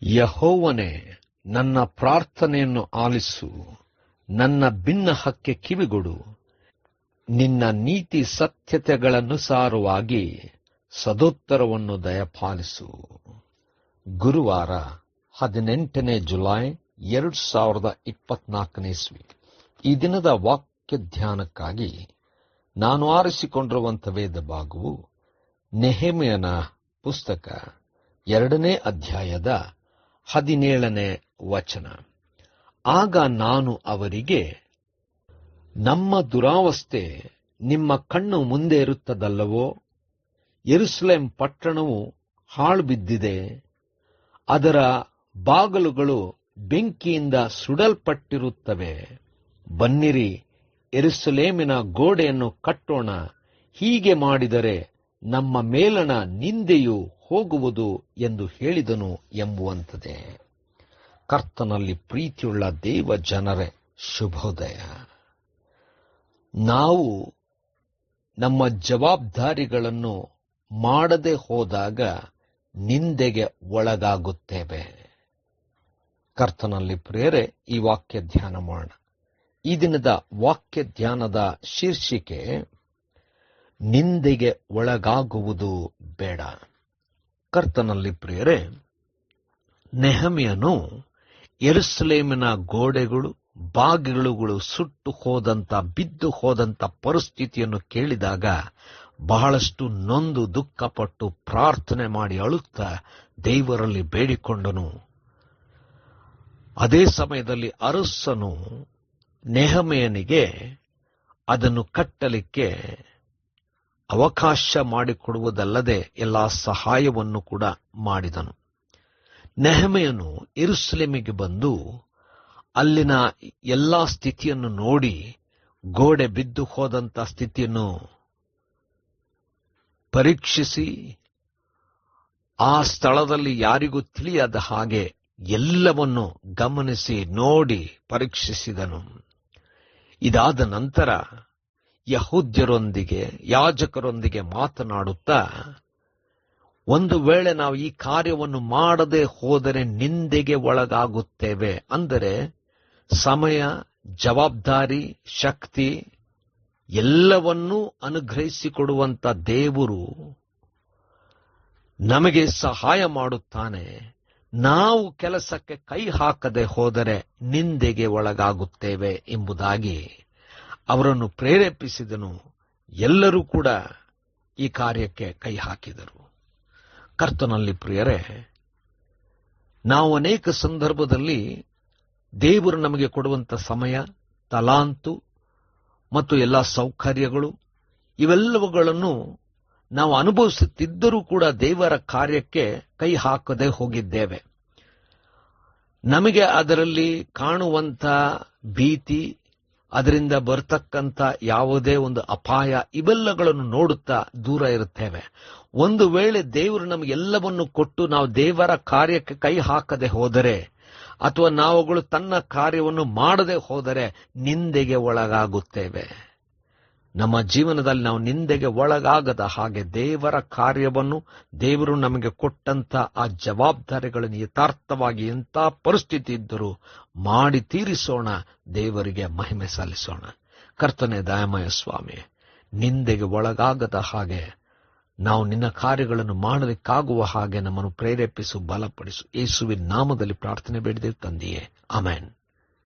ಯೆಹೋವನೇ, ನನ್ನ ಪ್ರಾರ್ಥನೆಯನ್ನು ಆಲಿಸು, ನನ್ನ ಬಿನ್ನಹಕ್ಕೆ ಕಿವಿಗೊಡು. ನಿನ್ನ ನೀತಿ ಸತ್ಯತೆಗಳನುಸಾರವಾಗಿ ಸದೋತ್ತರವನ್ನು ದಯಪಾಲಿಸು. ಗುರುವಾರ 18 ಜುಲೈ 2024 ಈ ದಿನದ ವಾಕ್ಯ ಧ್ಯಾನಕ್ಕಾಗಿ ನಾನು ಆರಿಸಿಕೊಂಡಿರುವಂಥ ವೇದ ಭಾಗವು ನೆಹೆಮೀಯನ ಪುಸ್ತಕ 2ನೇ ಅಧ್ಯಾಯದ 17ನೇ ವಚನ. ಆಗ ನಾನು ಅವರಿಗೆ, ನಮ್ಮ ದುರಾವಸ್ಥೆ ನಿಮ್ಮ ಕಣ್ಣು ಮುಂದೆ ಇರುತ್ತದಲ್ಲವೋ? ಯೆರೂಸಲೇಮ್ ಪಟ್ಟಣವು ಹಾಳು ಬಿದ್ದಿದೆ, ಅದರ ಬಾಗಲುಗಳು ಬೆಂಕಿಯಿಂದ ಸುಡಲ್ಪಟ್ಟಿರುತ್ತವೆ. ಬನ್ನಿರಿ, ಯೆರೂಸಲೇಮಿನ ಗೋಡೆಯನ್ನು ಕಟ್ಟೋಣ. ಹೀಗೆ ಮಾಡಿದರೆ ನಮ್ಮ ಮೇಲಣ ನಿಂದೆಯು ಹೋಗುವುದು ಎಂದು ಹೇಳಿದನು ಎಂಬುವಂಥದ್ದೇ. ಕರ್ತನಲ್ಲಿ ಪ್ರೀತಿಯುಳ್ಳ ದೇವ ಜನರೇ, ಶುಭೋದಯ. ನಾವು ನಮ್ಮ ಜವಾಬ್ದಾರಿಗಳನ್ನು ಮಾಡದೆ ಹೋದಾಗ ನಿಂದೆಗೆ ಒಳಗಾಗುತ್ತೇವೆ. ಕರ್ತನಲ್ಲಿ ಪ್ರಿಯರೇ, ಈ ವಾಕ್ಯ ಧ್ಯಾನ ಮಾಡೋಣ. ಈ ದಿನದ ವಾಕ್ಯ ಧ್ಯಾನದ ಶೀರ್ಷಿಕೆ ನಿಂದೆಗೆ ಒಳಗಾಗುವುದು ಬೇಡ. ಕರ್ತನಲ್ಲಿ ಪ್ರಿಯರೇ, ನೆಹೆಮೀಯನು ಯೆರೂಸಲೇಮಿನ ಗೋಡೆಗಳು ಬಾಗಿಲುಗಳು ಸುಟ್ಟು ಹೋದಂತ ಬಿದ್ದು ಹೋದಂತ ಪರಿಸ್ಥಿತಿಯನ್ನು ಕೇಳಿದಾಗ ಬಹಳಷ್ಟು ನೊಂದು ದುಃಖಪಟ್ಟು ಪ್ರಾರ್ಥನೆ ಮಾಡಿ ಅಳುತ್ತಾ ದೇವರಲ್ಲಿ ಬೇಡಿಕೊಂಡನು. ಅದೇ ಸಮಯದಲ್ಲಿ ಅರಸನು ನೆಹೆಮೀಯನಿಗೆ ಅದನ್ನು ಕಟ್ಟಲಿಕ್ಕೆ ಅವಕಾಶ ಮಾಡಿಕೊಡುವುದಲ್ಲದೆ ಎಲ್ಲಾ ಸಹಾಯವನ್ನು ಕೂಡ ಮಾಡಿದನು. ನೆಹೆಮೀಯನು ಯೆರೂಸಲೇಮಿಗೆ ಬಂದು ಅಲ್ಲಿನ ಎಲ್ಲಾ ಸ್ಥಿತಿಯನ್ನು ನೋಡಿ, ಗೋಡೆ ಬಿದ್ದು ಹೋದಂತ ಸ್ಥಿತಿಯನ್ನು ಪರೀಕ್ಷಿಸಿ, ಆ ಸ್ಥಳದಲ್ಲಿ ಯಾರಿಗೂ ತಿಳಿಯದ ಹಾಗೆ ಎಲ್ಲವನ್ನು ಗಮನಿಸಿ ನೋಡಿ ಪರೀಕ್ಷಿಸಿದನು. ಇದಾದ ನಂತರ ಯಹೂದ್ಯರೊಂದಿಗೆ ಯಾಜಕರೊಂದಿಗೆ ಮಾತನಾಡುತ್ತಾ, ಒಂದು ವೇಳೆ ನಾವು ಈ ಕಾರ್ಯವನ್ನು ಮಾಡದೆ ಹೋದರೆ ನಿಂದೆಗೆ ಒಳಗಾಗುತ್ತೇವೆ. ಅಂದರೆ ಸಮಯ, ಜವಾಬ್ದಾರಿ, ಶಕ್ತಿ ಎಲ್ಲವನ್ನೂ ಅನುಗ್ರಹಿಸಿಕೊಡುವಂತ ದೇವರು ನಮಗೆ ಸಹಾಯ ಮಾಡುತ್ತಾನೆ. ನಾವು ಕೆಲಸಕ್ಕೆ ಕೈ ಹಾಕದೆ ಹೋದರೆ ನಿಂದೆಗೆ ಒಳಗಾಗುತ್ತೇವೆ ಎಂಬುದಾಗಿ ಅವರನ್ನು ಪ್ರೇರೇಪಿಸಿದನು. ಎಲ್ಲರೂ ಕೂಡ ಈ ಕಾರ್ಯಕ್ಕೆ ಕೈ ಹಾಕಿದರು. ಕರ್ತನಲ್ಲಿ ಪ್ರಿಯರೇ, ನಾವು ಅನೇಕ ಸಂದರ್ಭದಲ್ಲಿ ದೇವರು ನಮಗೆ ಕೊಡುವಂಥ ಸಮಯ, ತಲಾಂತು ಮತ್ತು ಎಲ್ಲ ಸೌಕರ್ಯಗಳು ಇವೆಲ್ಲವುಗಳನ್ನು ನಾವು ಅನುಭವಿಸುತ್ತಿದ್ದರೂ ಕೂಡ ದೇವರ ಕಾರ್ಯಕ್ಕೆ ಕೈ ಹಾಕದೆ ಹೋಗಿದ್ದೇವೆ. ನಮಗೆ ಅದರಲ್ಲಿ ಕಾಣುವಂಥ ಭೀತಿ, ಅದರಿಂದ ಬರ್ತಕ್ಕಂಥ ಯಾವುದೇ ಒಂದು ಅಪಾಯ ಇವೆಲ್ಲಗಳನ್ನು ನೋಡುತ್ತಾ ದೂರ ಇರುತ್ತೇವೆ. ಒಂದು ವೇಳೆ ದೇವರು ನಮಗೆಲ್ಲವನ್ನು ಕೊಟ್ಟು ನಾವು ದೇವರ ಕಾರ್ಯಕ್ಕೆ ಕೈ ಹಾಕದೆ ಹೋದರೆ ಅಥವಾ ನಾವುಗಳು ತನ್ನ ಕಾರ್ಯವನ್ನು ಮಾಡದೆ ಹೋದರೆ ನಿಂದೆಗೆ ಒಳಗಾಗುತ್ತೇವೆ. ನಮ್ಮ ಜೀವನದಲ್ಲಿ ನಾವು ನಿಂದೆಗೆ ಒಳಗಾಗದ ಹಾಗೆ ದೇವರ ಕಾರ್ಯವನ್ನು, ದೇವರು ನಮಗೆ ಕೊಟ್ಟಂತ ಆ ಜವಾಬ್ದಾರಿಗಳನ್ನು ಯಥಾರ್ಥವಾಗಿ ಎಂಥ ಪರಿಸ್ಥಿತಿ ಇದ್ದರೂ ಮಾಡಿ ತೀರಿಸೋಣ, ದೇವರಿಗೆ ಮಹಿಮೆ ಸಲ್ಲಿಸೋಣ. ಕರ್ತನೇ ದಯಾಮಯ ಸ್ವಾಮಿ, ನಿಂದೆಗೆ ಒಳಗಾಗದ ಹಾಗೆ ನಾವು ನಿನ್ನ ಕಾರ್ಯಗಳನ್ನು ಮಾಡಲಿಕ್ಕಾಗುವ ಹಾಗೆ ನಮ್ಮನ್ನು ಪ್ರೇರೇಪಿಸು, ಬಲಪಡಿಸು. ಯೇಸುವಿನ ನಾಮದಲ್ಲಿ ಪ್ರಾರ್ಥನೆ ಬೇಡಿದೆವು ತಂದೆಯೇ, ಆಮೆನ್.